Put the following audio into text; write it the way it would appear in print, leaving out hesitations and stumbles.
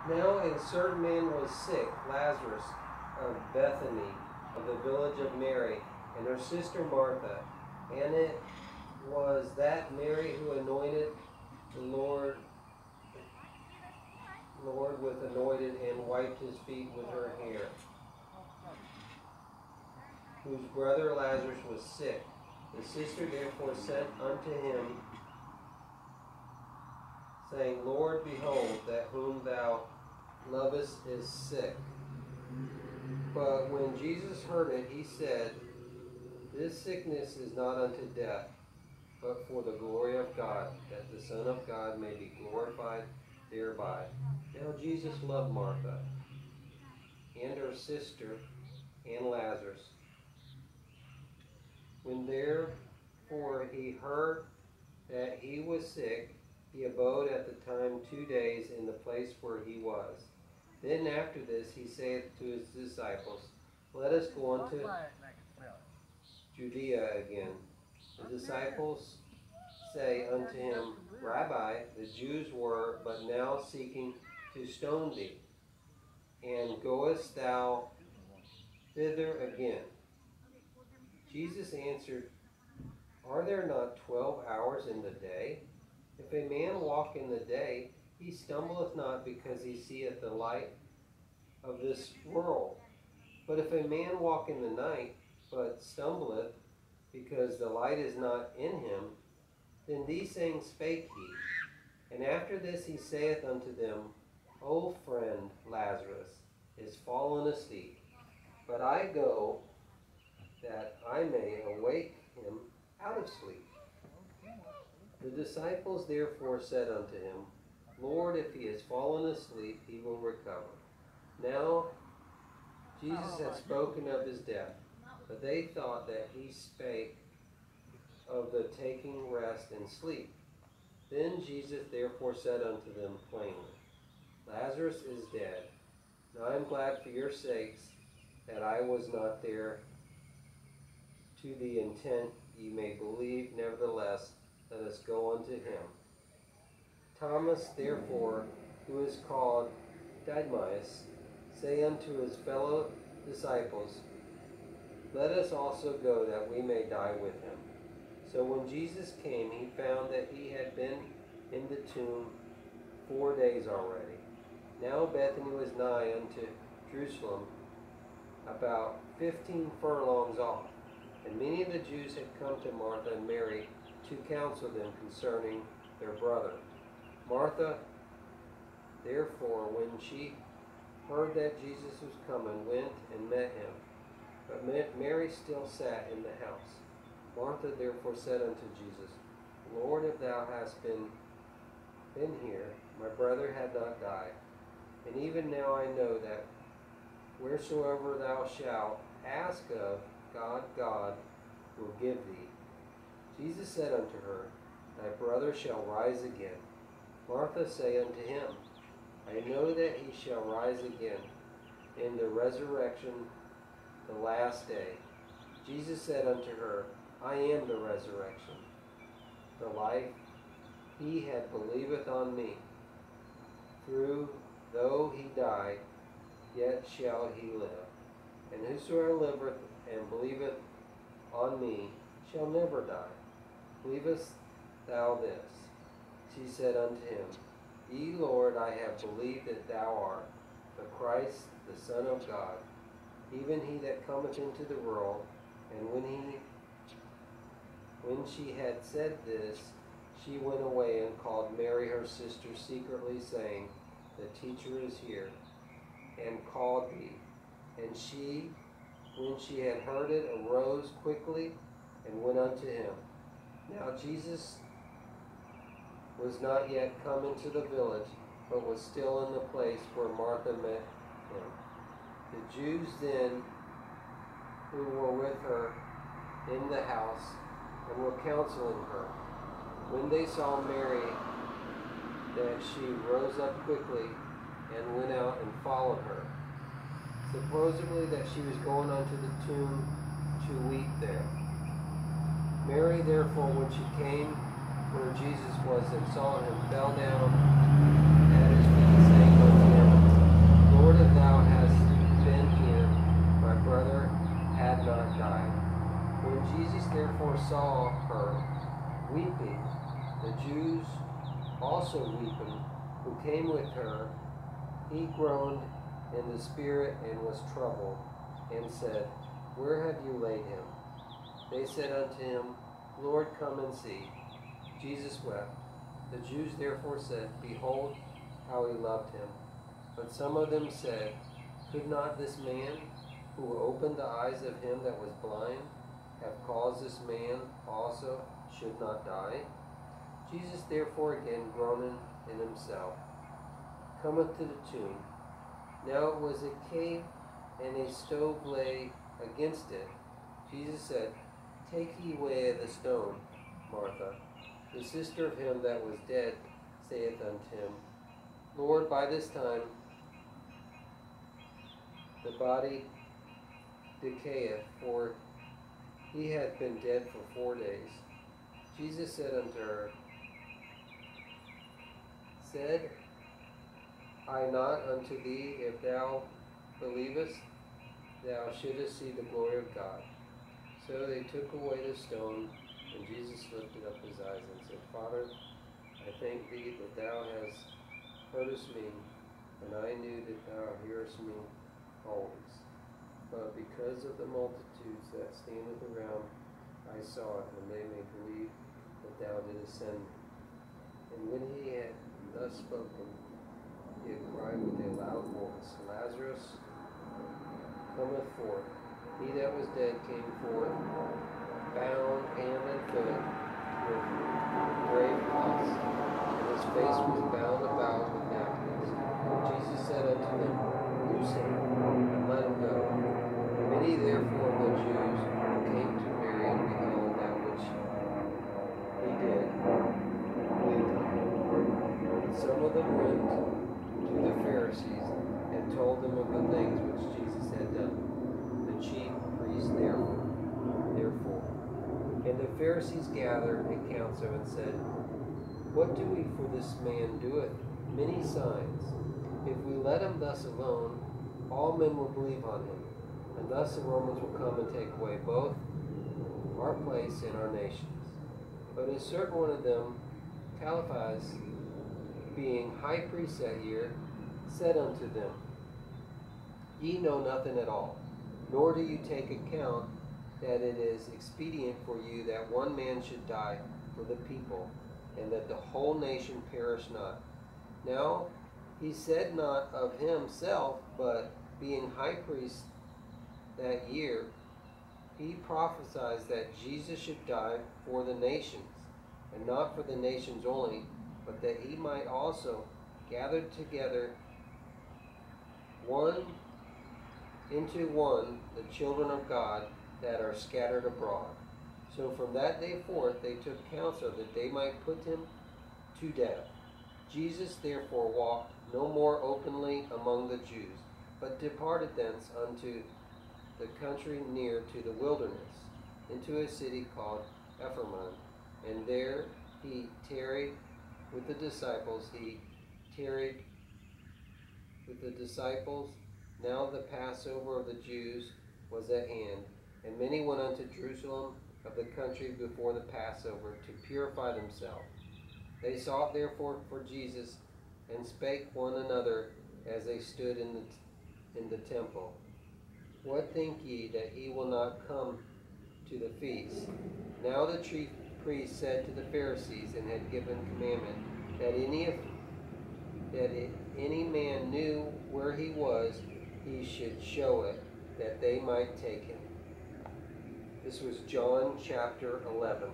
Now a certain man was sick, Lazarus of Bethany, of the village of Mary, and her sister Martha. And it was that Mary who anointed the Lord with anointed and wiped his feet with her hair, whose brother Lazarus was sick. The sister therefore sent unto him, saying, Lord, behold, that whom thou lovest is sick. But when Jesus heard it, he said, This sickness is not unto death, but for the glory of God, that the Son of God may be glorified thereby. Now Jesus loved Martha, and her sister, and Lazarus. When therefore he heard that he was sick, he abode at the time 2 days in the place where he was. Then after this he saith to his disciples, Let us go unto Judea again. The disciples say unto him, Rabbi, the Jews were but now seeking to stone thee, and goest thou thither again? Jesus answered, Are there not 12 hours in the day? If a man walk in the day, he stumbleth not because he seeth the light of this world. But if a man walk in the night, but stumbleth because the light is not in him, then these things spake he. And after this he saith unto them, O friend Lazarus is fallen asleep, but I go that I may awake him out of sleep. The disciples therefore said unto him, Lord, if he is fallen asleep, he will recover. Now Jesus had spoken of his death, but they thought that he spake of the taking rest and sleep. Then Jesus therefore said unto them plainly, Lazarus is dead. Now I am glad for your sakes that I was not there, to the intent ye may believe. Nevertheless, let us go unto him. Thomas therefore, who is called Didymus, say unto his fellow disciples, Let us also go, that we may die with him. So when Jesus came, he found that he had been in the tomb 4 days already. Now Bethany was nigh unto Jerusalem, about 15 furlongs off. And many of the Jews had come to Martha and Mary to counsel them concerning their brother. Martha, therefore, when she heard that Jesus was coming, went and met him. But Mary still sat in the house. Martha therefore said unto Jesus, Lord, if thou hadst been here, my brother had not died. And even now I know that wheresoever thou shalt ask of God will give thee. Jesus said unto her, Thy brother shall rise again. Martha say unto him, I know that he shall rise again in the resurrection the last day. Jesus said unto her, I am the resurrection, the life. He that believeth on me, though he die, yet shall he live. And whosoever liveth and believeth on me shall never die. Believest thou this? She said unto him, Yea, Lord, I have believed that thou art the Christ, the Son of God, even he that cometh into the world. And when she had said this, she went away and called Mary her sister secretly, saying, The teacher is here, and called thee. And she, when she had heard it, arose quickly and went unto him. Now Jesus was not yet come into the village, but was still in the place where Martha met him. The Jews then, who were with her in the house, and were counseling her, when they saw Mary, that she rose up quickly and went out and followed her, supposedly that she was going unto the tomb to weep there. Mary therefore, when she came where Jesus was and saw him, fell down at his feet, saying unto him, Jews also weeping, who came with her, he groaned in the spirit and was troubled, and said, Where have you laid him? They said unto him, Lord, come and see. Jesus wept. The Jews therefore said, Behold, how he loved him. But some of them said, Could not this man, who opened the eyes of him that was blind, have caused this man also should not die? Jesus therefore again groaning in himself, cometh to the tomb. Now it was a cave, and a stove lay against it. Jesus said, Take ye away the stone. Martha, the sister of him that was dead, saith unto him, Lord, by this time the body decayeth, for he hath been dead for 4 days. Jesus said unto her, Said I not unto thee, if thou believest, thou shouldest see the glory of God? So they took away the stone, and Jesus lifted up his eyes and said, Father, I thank thee that thou hast heardest me, and I knew that thou hearest me always. But because of the multitudes that standeth around, I saw it, and they may believe that thou didst send me. And when he had thus spoken, he had cried with a loud voice, Lazarus, cometh forth. He that was dead came forth, bound hand and foot with grave cloths, and his face was bound about with napkins. Jesus said unto them, Loose him, and let him go. Many therefore of the Jews who came to Mary and beheld that which he did, believed on him. But some of them went to the Pharisees and told them of the things which Jesus had done. The chief priests therefore. And the Pharisees gathered a council and said, What do we, for this man doeth many signs? If we let him thus alone, all men will believe on him, and thus the Romans will come and take away both our place and our nations. But a certain one of them, Caiaphas, being high priest that year, said unto them, Ye know nothing at all, nor do you take account that it is expedient for you that one man should die for the people, and that the whole nation perish not. Now he said not of himself, but being high priest that year, he prophesied that Jesus should die for the nations, and not for the nations only, but that he might also gather together one into one the children of God that are scattered abroad. So from that day forth they took counsel that they might put him to death. Jesus therefore walked no more openly among the Jews, but departed thence unto the country near to the wilderness, into a city called Ephraim, and there he tarried with the disciples. Now the Passover of the Jews was at hand, and many went unto Jerusalem of the country before the Passover to purify themselves. They sought therefore for Jesus, and spake one another as they stood in the temple, What think ye, that he will not come to the feast? Now the chief priests said to the Pharisees, and had given commandment, that if any man knew where he was, he should show it, that they might take him. This was John chapter 11.